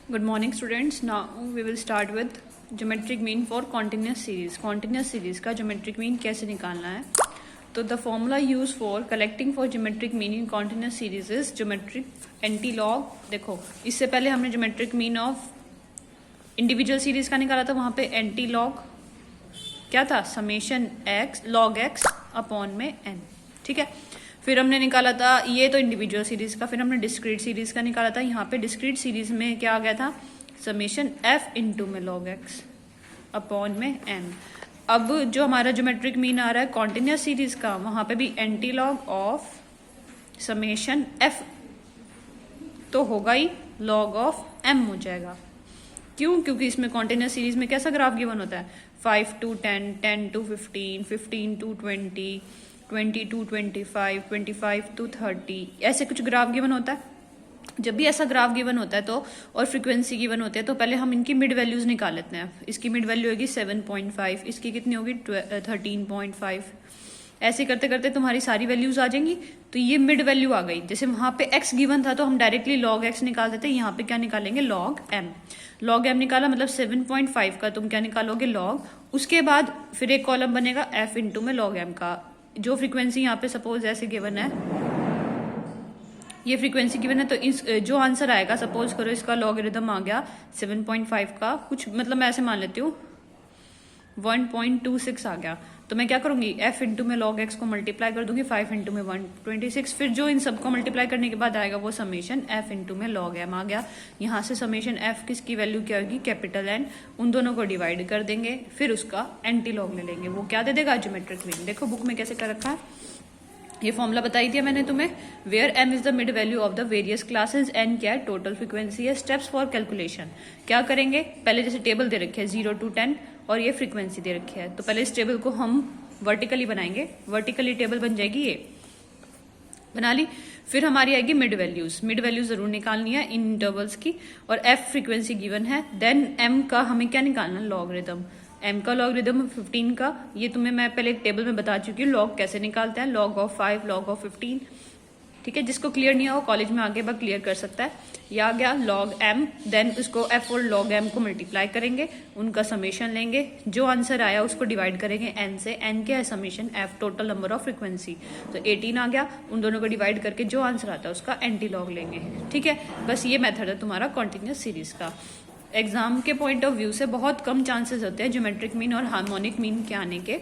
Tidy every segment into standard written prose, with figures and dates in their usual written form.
Good morning students. Now we will start with geometric mean for continuous series. Continuous series का geometric mean कैसे निकालना है? तो the formula used for collecting for geometric mean in continuous series is geometric anti-log. देखो इससे पहले हमने geometric mean of individual series का निकाला था, वहाँ पे anti-log क्या था? summation x log x upon में n. ठीक है, फिर हमने निकाला था ये तो इंडिविजुअल सीरीज का, फिर हमने डिस्क्रीट सीरीज का निकाला था. यहाँ पे डिस्क्रीट सीरीज में क्या आ गया था? समेशन f इंटू में log x अपॉन में n. अब जो हमारा ज्योमेट्रिक मीन आ रहा है कॉन्टिन्यूस सीरीज का, वहां पे भी anti log of summation f तो होगा ही, log ऑफ m हो जाएगा. क्यों? क्योंकि इसमें कॉन्टिन्यूस सीरीज में कैसा ग्राफ गिवन होता है? 5 to 10, 10 to 15, 15 to 20, 20 to 25, 25 to 30, ऐसे कुछ ग्राफ गिवन होता है. जब भी ऐसा ग्राफ गिवन होता है तो और फ्रीक्वेंसी गिवन होती है तो पहले हम इनकी मिड वैल्यूज निकाल लेते हैं. इसकी मिड वैल्यू होगी 7.5, इसकी कितनी होगी 13.5. ऐसे करते करते तुम्हारी सारी वैल्यूज आ जाएंगी. तो ये मिड वैल्यू आ गई. जैसे वहां पे x गिवन था तो हम डायरेक्टली log x निकाल देते हैं. यहाँ पे क्या निकालेंगे? log m. log m निकाला मतलब 7.5 का तुम क्या निकालोगे? log. उसके बाद फिर एक कॉलम बनेगा f इंटू में log m का. जो फ्रीक्वेंसी यहाँ पे सपोज ऐसे गिवन है, ये फ्रीक्वेंसी गिवन है, तो इस जो आंसर आएगा, सपोज करो इसका लॉगरिथम आ गया 7.5 का, कुछ मतलब मैं ऐसे मान लेती हूँ 1.26 आ गया. तो मैं क्या करूंगी? f इंटू में log x को मल्टीप्लाई कर दूंगी 5 इंटू में 126. फिर जो इन सबको मल्टीप्लाई करने के बाद आएगा वो समेशन f इंटू में log m आ गया. यहाँ से समेशन f किसकी वैल्यू क्या होगी? Capital N. उन दोनों को डिवाइड कर देंगे, फिर उसका एंटी लॉग ले लेंगे. वो क्या दे देगा? Geometric mean. देखो बुक में कैसे कर रखा है, ये फॉर्मूला बताई दिया मैंने तुम्हें. Where m is the mid value of the various classes, n क्या है? टोटल फ्रीक्वेंसी है. स्टेप्स फॉर कैलकुलेशन क्या करेंगे? पहले जैसे टेबल दे रखे है 0 to 10 और ये फ्रीक्वेंसी दे रखी है, तो पहले इस टेबल को हम वर्टिकली बनाएंगे. वर्टिकली टेबल बन जाएगी, ये बना ली. फिर हमारी आएगी मिड वैल्यूज. मिड वैल्यूज जरूर निकालनी है इन इंटरवल्स की. और f फ्रीक्वेंसी गिवन है. देन m का हमें क्या निकालना? लॉगरिथम. m का लॉगरिथम 15 का, ये तुम्हें मैं पहले एक टेबल में बता चुकी हूँ लॉग कैसे निकालते हैं. log of 5, log of 15. ठीक है, जिसको क्लियर नहीं हो कॉलेज में आगे बाद क्लियर कर सकता है. ये आ गया log m. देन उसको f और log m को मल्टीप्लाई करेंगे, उनका समेशन लेंगे, जो आंसर आया उसको डिवाइड करेंगे n से. n क्या है? Summation f, total number of frequency. तो 18 आ गया. उन दोनों को डिवाइड करके जो आंसर आता है उसका एंटी लॉग लेंगे. ठीक है, बस ये मेथड है तुम्हारा कॉन्टिन्यूस सीरीज का. एग्जाम के पॉइंट ऑफ व्यू से बहुत कम चांसेस होते हैं ज्योमेट्रिक मीन और हार्मोनिक मीन के आने के,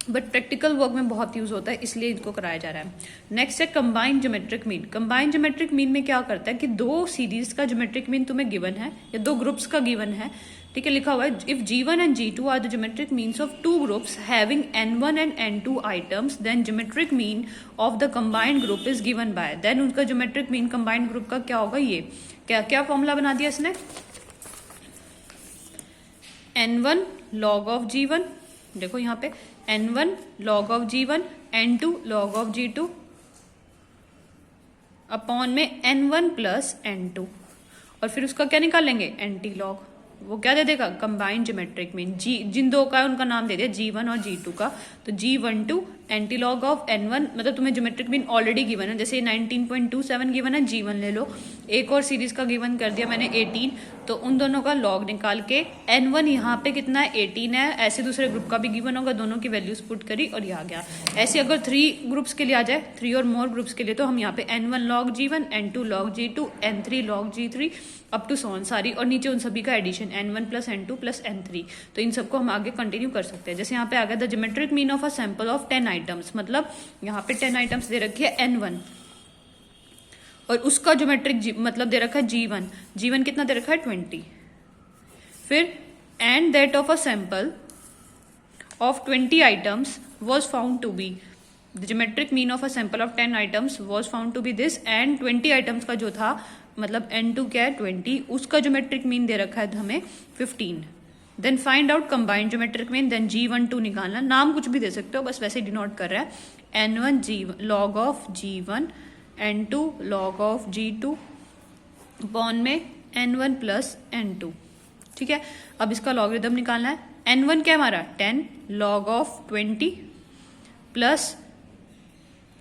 बट प्रैक्टिकल वर्क में बहुत यूज होता है, इसलिए इनको कराया जा रहा है. नेक्स्ट है combined geometric mean. Combined geometric mean में क्या करता है कि दो सीरीज का ज्योमेट्रिक मीन तुम्हें गिवन है या दो ग्रुप्स का गिवन है. ठीक है, लिखा हुआ है if G1 and G2 are the geometric means of two groups having N1 and N2 items, then geometric mean of the combined group is given by. Then उनका ज्योमेट्रिक मीन कंबाइंड ग्रुप का क्या होगा? ये क्या क्या formula बना दिया इसने? N1 log of G1, देखो यहाँ पे N1 log of G1, N2 log of G2 upon में N1 प्लस N2. और फिर उसका क्या निकालेंगे? Anti log. वो क्या दे देगा? Combined geometric mean. जिन दो का है उनका नाम दे दिया G1 और G2 का. तो G12 anti log of N1, मतलब तुम्हें ज्योमेट्रिक मीन ऑलरेडी गिवन है. जैसे 19.27 गिवन है, G1 ले लो. एक और सीरीज का गिवन कर दिया मैंने 18, तो उन दोनों का लॉग निकाल के N1 यहाँ पे कितना है? 18 है. ऐसे दूसरे ग्रुप का भी गिवन होगा, दोनों की वैल्यूज पुट करी और ये आ गया. ऐसे अगर 3 ग्रुप्स के लिए आ जाए, 3 और मोर ग्रुप्स के लिए, तो हम यहाँ पे N1 log G1, N2 log G2, N3 log G3 up to सोन सारी, और नीचे उन सभी का addition N1 plus N2 plus N3. तो इन सबको हम आगे कंटिन्यू कर सकते हैं. जैसे यहाँ पे आ गया the geometric mean of a sample of 10 items, मतलब यहाँ पे 10 आइटम्स दे रखी है N1 और उसका ज्योमेट्रिक मतलब दे रखा है G1. G1 कितना दे रखा है? 20. फिर and that of a sample of 20 items was found to be. The geometric mean of a sample of 10 items was found to be this. And 20 items का जो था, मतलब N2 क्या है? 20. उसका ज्योमेट्रिक मीन दे रखा है हमें 15. Then find out combined geometric mean. Then G12 निकालना. नाम कुछ भी दे सकते हो, बस वैसे डिनोट कर रहा है. N1 G1 log of G1, N2 log of G2 upon में N1 प्लस N2. ठीक है, अब इसका लॉगरिथम निकालना है. N1 क्या हमारा? 10 log of 20 plus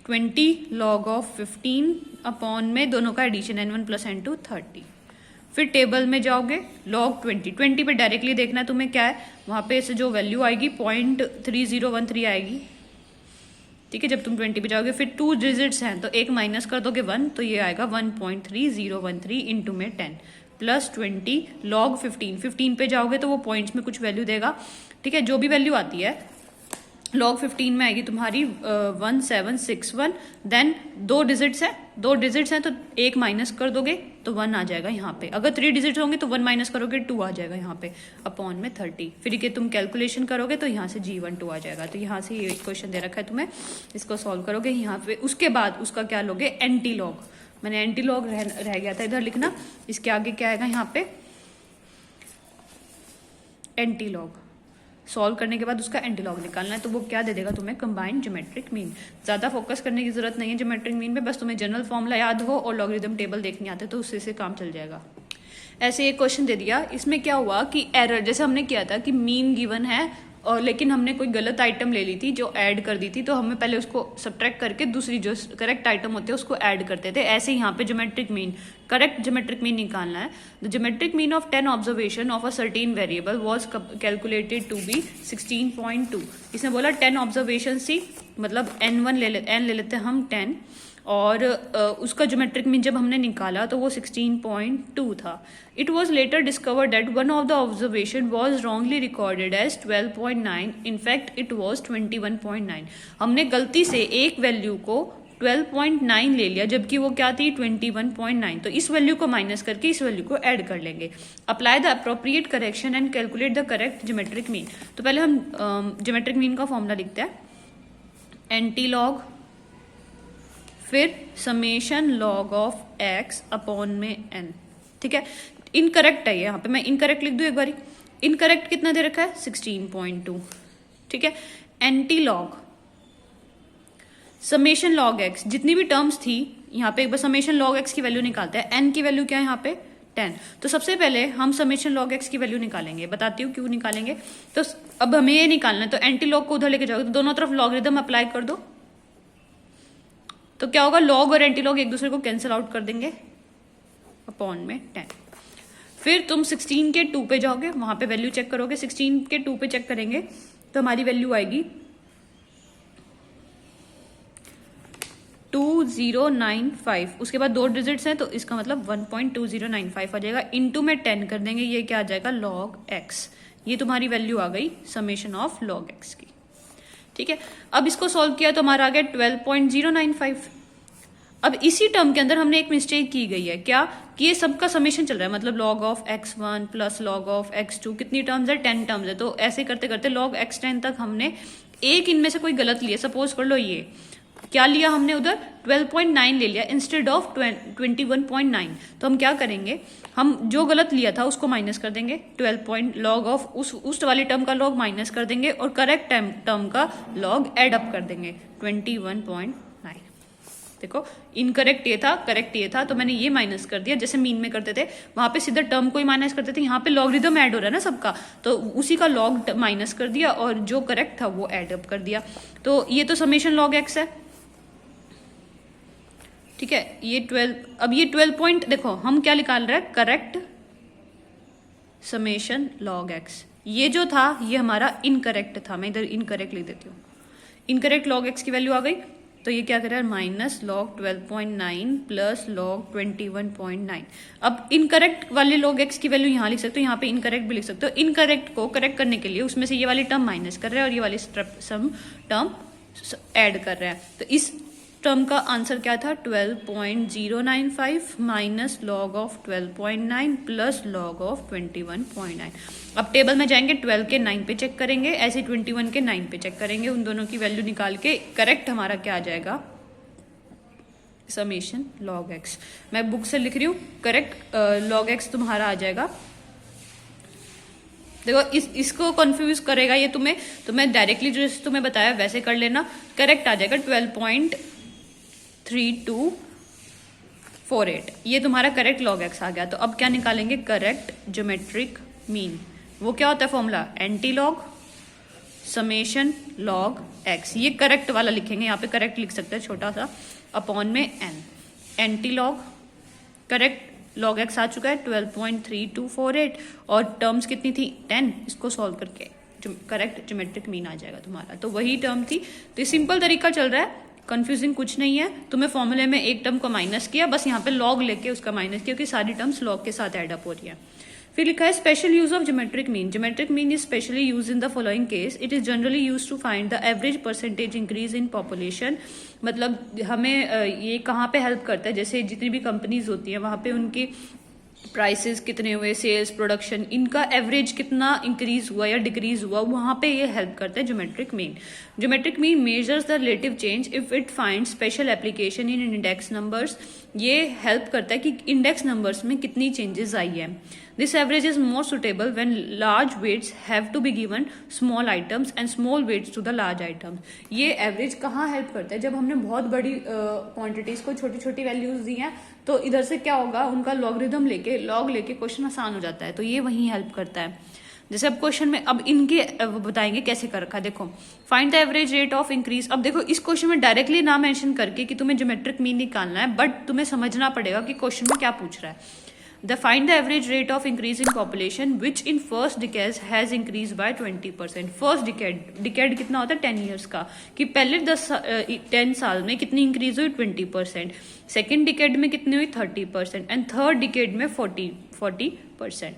20 log of 15 upon में दोनों का एडिशन N1 प्लस N2 30. फिर टेबल में जाओगे log 20 पे डायरेक्टली देखना है तुम्हें क्या है, वहां पे से जो वैल्यू आएगी 0.3013 आएगी, ठीक है। जब तुम 20 पे जाओगे फिर 2 डिजिट्स हैं तो एक माइनस कर दोगे 1, तो ये आएगा 1.3013 इंटू में 10 प्लस 20 log 15 पे जाओगे तो वो पॉइंट्स में कुछ वैल्यू देगा, ठीक है। जो भी वैल्यू आती है log 15 में आएगी तुम्हारी 1761, देन 2 डिजिट्स हैं तो एक माइनस कर दोगे तो 1 आ जाएगा यहाँ पे। अगर 3 डिजिट्स होंगे तो 1 माइनस करोगे 2 आ जाएगा यहाँ पे अपॉन में 30। फिर ये तुम कैलकुलेशन करोगे तो यहाँ से G12 आ जाएगा। तो यहाँ से ये क्वेश्चन दे रखा है तुम्हें, इसको सॉल्व करोगे यहाँ पे। उसके बाद उसका क्या लोगे, एंटी लॉग। मैंने एंटी लॉग रह गया था इधर लिखना, इसके आगे क्या आएगा यहाँ पे एंटी लॉग। सॉल्व करने के बाद उसका एंटीलॉग निकालना है, तो वो क्या दे देगा तुम्हें, कंबाइंड ज्योमेट्रिक मीन। ज्यादा फोकस करने की जरूरत नहीं है ज्योमेट्रिक मीन पे, बस तुम्हें जनरल फॉर्मूला याद हो और लॉगरिथम टेबल देखने आते तो उससे काम चल जाएगा। ऐसे एक क्वेश्चन दे दिया, इसमें क्या हुआ कि एरर, जैसे हमने किया था कि मीन गिवन है और लेकिन हमने कोई गलत आइटम ले ली थी जो ऐड कर दी थी, तो हमें पहले उसको सब्ट्रैक्ट करके दूसरी जो करेक्ट आइटम होते हैं उसको ऐड करते थे। ऐसे यहाँ पे geometric mean, correct geometric mean निकालना है। The geometric mean of 10 observation of a certain variable was calculated to be 16.2। इसने बोला 10 ऑब्जर्वेशन थी, मतलब n ले लेते हैं हम 10, और उसका ज्योमेट्रिक मीन जब हमने निकाला तो वो 16.2 था। It was later discovered that one of the observation was wrongly recorded as 12.9, in fact it was 21.9। हमने गलती से एक वैल्यू को 12.9 ले लिया जबकि वो क्या थी 21.9, तो इस वैल्यू को माइनस करके इस वैल्यू को ऐड कर लेंगे। Apply the appropriate correction and calculate the correct geometric mean. तो पहले हम ज्योमेट्रिक मीन का फॉर्मूला लिखते हैं, एंटी लॉग, फिर summation log of x upon में n, ठीक है। इनकरेक्ट है यहाँ पे, मैं इनकरेक्ट लिख दूं एक बारी। इनकरेक्ट कितना दे रखा है 16.2, ठीक है। Anti log summation log x, जितनी भी टर्म्स थी यहाँ पे एक बार समेशन लॉग x की वैल्यू निकालते हैं। n की वैल्यू क्या है यहाँ पे 10, तो सबसे पहले हम समेशन लॉग x की वैल्यू निकालेंगे, बताती हूँ क्यों निकालेंगे। तो अब हमें ये निकालना है, तो एंटी लॉग को उधर लेके जाओगे तो दोनों तरफ लॉगरिथम अप्लाई कर दो, तो क्या होगा लॉग और एंटी लॉग एक दूसरे को कैंसिल आउट कर देंगे अपॉन में 10। फिर तुम 16 के 2 पे जाओगे, वहां पे वैल्यू चेक करोगे, 16 के 2 पे चेक करेंगे तो हमारी वैल्यू आएगी 2095। उसके बाद 2 डिजिट्स हैं तो इसका मतलब 1.2095 आ जाएगा, इनटू में 10 कर देंगे, ये क्या आ जाएगा log x। ये तुम्हारी वैल्यू आ गई समेशन ऑफ log x की, ठीक है। अब इसको सॉल्व किया तो हमारा आ गया 12.095। अब इसी टर्म के अंदर हमने एक मिस्टेक की गई है, क्या कि ये सबका समेशन चल रहा है, मतलब log of x1 plus log of x2, कितनी टर्म्स है 10 टर्म्स है। तो ऐसे करते करते log x10 तक हमने एक इनमें से कोई गलत लिया, सपोज कर लो ये क्या लिया हमने उधर 12.9 ले लिया इंस्टेड ऑफ 21.9। तो हम क्या करेंगे, हम जो गलत लिया था उसको माइनस कर देंगे, 12 लॉग ऑफ उस वाली टर्म का लॉग माइनस कर देंगे और करेक्ट टर्म का लॉग एड अप कर देंगे 21.9। देखो इनकरेक्ट ये था, करेक्ट ये था, तो मैंने ये माइनस कर दिया। जैसे मीन में करते थे वहां पे सीधा टर्म को ही माइनस करते थे, यहाँ पे लॉगरिथम ऐड हो रहा है ना सबका, तो उसी का लॉग माइनस कर दिया और जो करेक्ट था वो एड अप कर दिया। तो ये तो समेशन लॉग एक्स है, ठीक है। ये 12, अब ये 12 पॉइंट देखो हम क्या निकाल रहे हैं, करेक्ट समेशन लॉग एक्स। ये जो था ये हमारा इनकरेक्ट था, मैं इधर इनकरेक्ट लिख देती हूँ। इनकरेक्ट लॉग एक्स की वैल्यू आ गई, तो ये क्या कर रहा है माइनस लॉग 12.9 प्लस लॉग 21.9। अब इनकरेक्ट वाले लॉग एक्स की वैल्यू यहाँ लिख सकते हो, यहाँ पे इनकरेक्ट भी लिख सकते हो। इनकरेक्ट को करेक्ट करने के लिए उसमें से ये वाली टर्म माइनस कर रहे हैं और ये वाली सम टर्म ऐड कर रहे हैं। तो इस टर्म का आंसर क्या था 12.095 minus log of 12.9 plus log of 21.9। अब टेबल में जाएंगे 12 के 9 पे चेक करेंगे, ऐसे 21 के 9 पे चेक करेंगे, उन दोनों की वैल्यू निकाल के करेक्ट हमारा क्या आ जाएगा समेशन लॉग एक्स। मैं बुक से लिख रही हूँ, करेक्ट लॉग एक्स तुम्हारा आ जाएगा। देखो इसको कंफ्यूज करेगा ये तुम्हें, तो मैं डायरेक्टली जो तुम्हें बताया वैसे कर लेना, करेक्ट आ जाएगा 12.3248। ये तुम्हारा करेक्ट लॉग एक्स आ गया। तो अब क्या निकालेंगे करेक्ट ज्योमेट्रिक मीन। वो क्या होता है formula, anti log summation log x. ये करेक्ट वाला लिखेंगे, यहाँ पे करेक्ट लिख सकते हैं छोटा सा, अपॉन में n. Antilog correct log x आ चुका है 12.3248 और टर्म्स कितनी थी 10। इसको सॉल्व करके करेक्ट ज्योमेट्रिक मीन आ जाएगा तुम्हारा। तो वही टर्म थी। तो ये सिंपल तरीका चल रहा है, कंफ्यूजिंग कुछ नहीं है। तुम्हें फॉर्मूले में एक टर्म को माइनस किया, बस यहाँ पे लॉग लेके उसका माइनस किया, क्योंकि सारी टर्म्स लॉग के साथ एड अप हो रही है। फिर लिखा है special use of geometric mean. Geometric mean is specially use in the following case. It is generally use to find the average percentage increase in population. मतलब हमें ये कहाँ पे हेल्प करता है, जैसे जितनी भी कंपनीज होती है वहां पे उनकी प्राइसेस कितने हुए, सेल्स, प्रोडक्शन, इनका एवरेज कितना इंक्रीज हुआ या डिक्रीज हुआ, वहां पे ये हेल्प करता है geometric mean. Geometric mean measures the relative change if it find special application in index numbers. ये हेल्प करता है कि इंडेक्स नंबर्स में कितनी चेंजेस आई है। This average is more suitable when large weights have to be given small items and small weights to the large items. ये average कहाँ हेल्प करता है, जब हमने बहुत बड़ी क्वांटिटीज को छोटी छोटी वैल्यूज दी हैं तो इधर से क्या होगा, उनका लॉगरिथम लेके लॉग लेके क्वेश्चन आसान हो जाता है। तो ये वही हेल्प करता है। जैसे अब क्वेश्चन में अब इनके बताएंगे कैसे कर रखा है। देखो find the average rate of increase. अब देखो इस क्वेश्चन में डायरेक्टली ना मेंशन करके कि तुम्हें ज्योमेट्रिक मीन निकालना है, बट तुम्हें समझना पड़ेगा कि क्वेश्चन में क्या पूछ रहा है। The find the average rate of increase in population which in first decade has increased by 20%. First decade कितना होता है 10 years का, कि पहले 10 साल में कितनी इंक्रीज हुई 20%, सेकेंड डिकेड में कितनी हुई 30% एंड थर्ड डिकेड में 40%।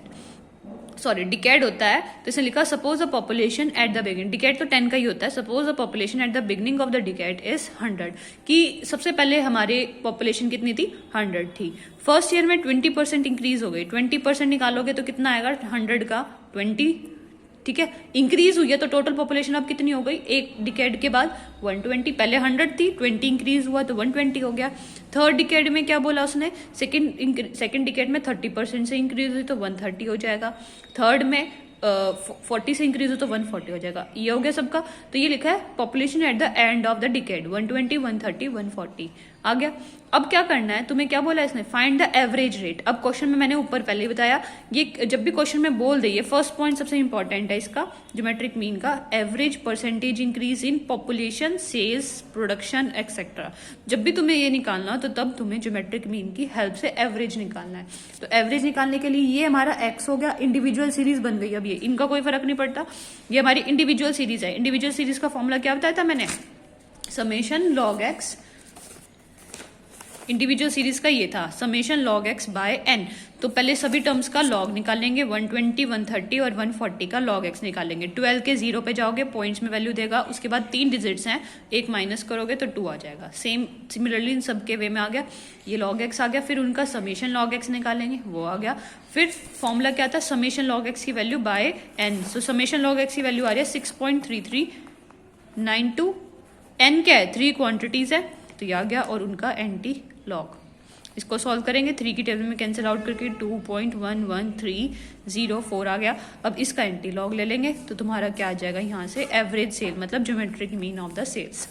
सॉरी डिकेड होता है तो इसने लिखा suppose the population at the beginning, decade तो 10 का ही होता है, suppose the population at the beginning of the decade is 100, कि सबसे पहले हमारे पॉपुलेशन कितनी थी 100 थी। फर्स्ट ईयर में 20% इंक्रीज हो गई, 20% निकालोगे तो कितना आएगा 100 का 20, ठीक है। इंक्रीज हुई है तो टोटल पॉपुलेशन अब कितनी हो गई एक डिकेड के बाद 120, पहले 100 थी 20 इंक्रीज हुआ तो 120 हो गया। थर्ड डिकेड में क्या बोला उसने, सेकंड डिकेड में 30% से इंक्रीज हुई तो 130 हो जाएगा, थर्ड में 40 से इंक्रीज हो तो 140 हो जाएगा। ये हो गया सबका। तो ये लिखा है population at the end of the decade 120, 130, 140 आ गया। अब क्या करना है, तुम्हें क्या बोला इसने, फाइंड द एवरेज रेट। अब क्वेश्चन में मैंने ऊपर पहले ही बताया, ये जब भी क्वेश्चन में बोल दे, ये फर्स्ट पॉइंट सबसे इंपॉर्टेंट है इसका ज्योमेट्रिक मीन का, average percentage increase in population, sales, production etcetera. जब भी तुम्हें ये निकालना हो तो तब तुम्हें ज्योमेट्रिक मीन की हेल्प से एवरेज निकालना है। तो एवरेज निकालने के लिए ये हमारा एक्स हो गया, इंडिविजुअल सीरीज बन गई। अब ये इनका कोई फर्क नहीं पड़ता, ये हमारी इंडिविजुअल सीरीज है। इंडिविजुअल सीरीज का फॉर्मूला क्या बताया था मैंने, summation log x, individual series का ये था summation log x by n. तो पहले सभी टर्म्स का लॉग निकालेंगे, 120, 130 और 140 का लॉग एक्स निकालेंगे। 12 के 0 पे जाओगे, पॉइंट्स में वैल्यू देगा, उसके बाद 3 डिजिट्स हैं, एक माइनस करोगे तो 2 आ जाएगा। सिमिलरली इन सबके वे में आ गया, ये लॉग एक्स आ गया। फिर उनका समेशन लॉग एक्स निकालेंगे, वो आ गया। फिर फॉर्मूला क्या था, समेशन लॉग एक्स की value by n. So summation log x की वैल्यू आ रही है 6.3392। एन क्या है, 3 क्वांटिटीज है तो ये आ गया, और उनका एंटी लॉग। इसको सॉल्व करेंगे, 3 की टेबल में कैंसिल आउट करके 2.11304 आ गया। अब इसका एंटी लॉग ले लेंगे तो तुम्हारा क्या आ जाएगा यहाँ से, एवरेज सेल, मतलब geometric mean of the sales.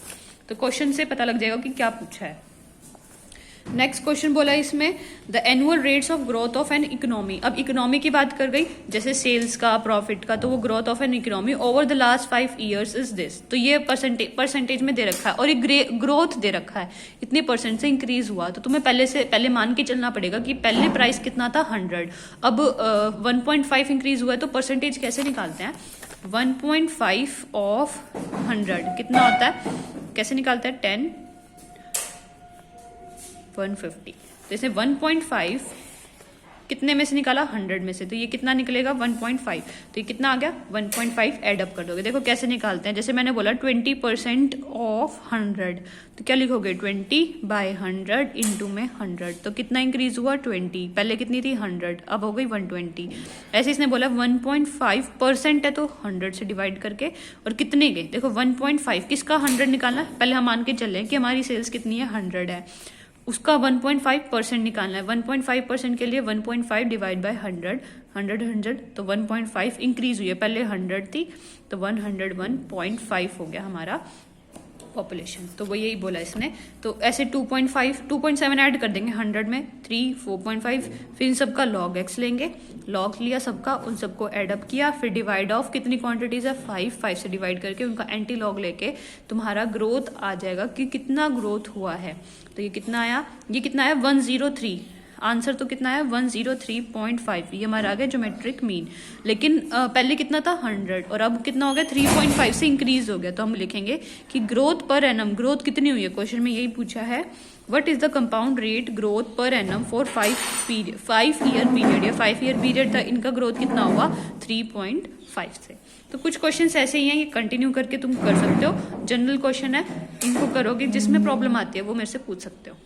तो क्वेश्चन से पता लग जाएगा कि क्या पूछा है। नेक्स्ट क्वेश्चन बोला इसमें the annual rates of growth of an economy. अब इकोनॉमी की बात कर गई, जैसे सेल्स का, प्रॉफिट का, तो वो growth of an economy over the last 5 years is this. तो ये परसेंटेज में दे रखा है और एक ग्रोथ दे रखा है, इतने परसेंट से इंक्रीज हुआ। तो तुम्हें पहले मान के चलना पड़ेगा कि पहले प्राइस कितना था 100, अब 1.5 इंक्रीज हुआ है तो परसेंटेज कैसे निकालते हैं, 1.5 ऑफ 100 कितना होता है, कैसे निकालते हैं, 10 150। तो इसे 1.5 कितने में से निकाला, 100 में से, तो ये कितना निकलेगा 1.5। तो ये कितना आ गया 1.5, एड अप कर दोगे। देखो कैसे निकालते हैं, जैसे मैंने बोला 20% ऑफ 100, तो क्या लिखोगे 20/100 इंटू में 100, तो कितना इंक्रीज हुआ 20, पहले कितनी थी 100, अब हो गई 120। ऐसे इसने बोला 1.5% है तो 100 से डिवाइड करके, और कितने के, देखो 1.5 किसका 100 निकालना है, पहले हम मान के चले कि हमारी सेल्स कितनी है 100 है, उसका 1.5% निकालना है। 1.5% के लिए 1.5 डिवाइड बाय 100 तो 1.5 इंक्रीज हुई है, पहले 100 थी तो 101.5 हो गया हमारा पॉपुलेशन। तो वो यही बोला इसने। तो ऐसे 2.5 2.7 ऐड कर देंगे 100 में, 3 4.5, फिर इन सबका लॉग एक्स लेंगे, लॉग लिया सबका, उन सबको एड अप किया, फिर डिवाइड ऑफ कितनी क्वांटिटीज है 5 से डिवाइड करके उनका एंटी लॉग लेके तुम्हारा ग्रोथ आ जाएगा कि कितना ग्रोथ हुआ है। तो ये कितना आया 103, आंसर तो कितना है 103.5, ये हमारा आ गया ज्योमेट्रिक मीन। लेकिन पहले कितना था 100 और अब कितना हो गया 3.5 से इंक्रीज हो गया। तो हम लिखेंगे कि ग्रोथ पर एनम, ग्रोथ कितनी हुई है, क्वेश्चन में यही पूछा है what is the compound rate growth per annum for 5 year period या 5 ईयर पीरियड था, इनका ग्रोथ कितना हुआ 3.5 से। तो कुछ क्वेश्चंस ऐसे ही हैं, ये कंटिन्यू करके तुम कर सकते हो। जनरल क्वेश्चन है, इनको करोगे, जिसमें प्रॉब्लम आती है वो मेरे से पूछ सकते हो।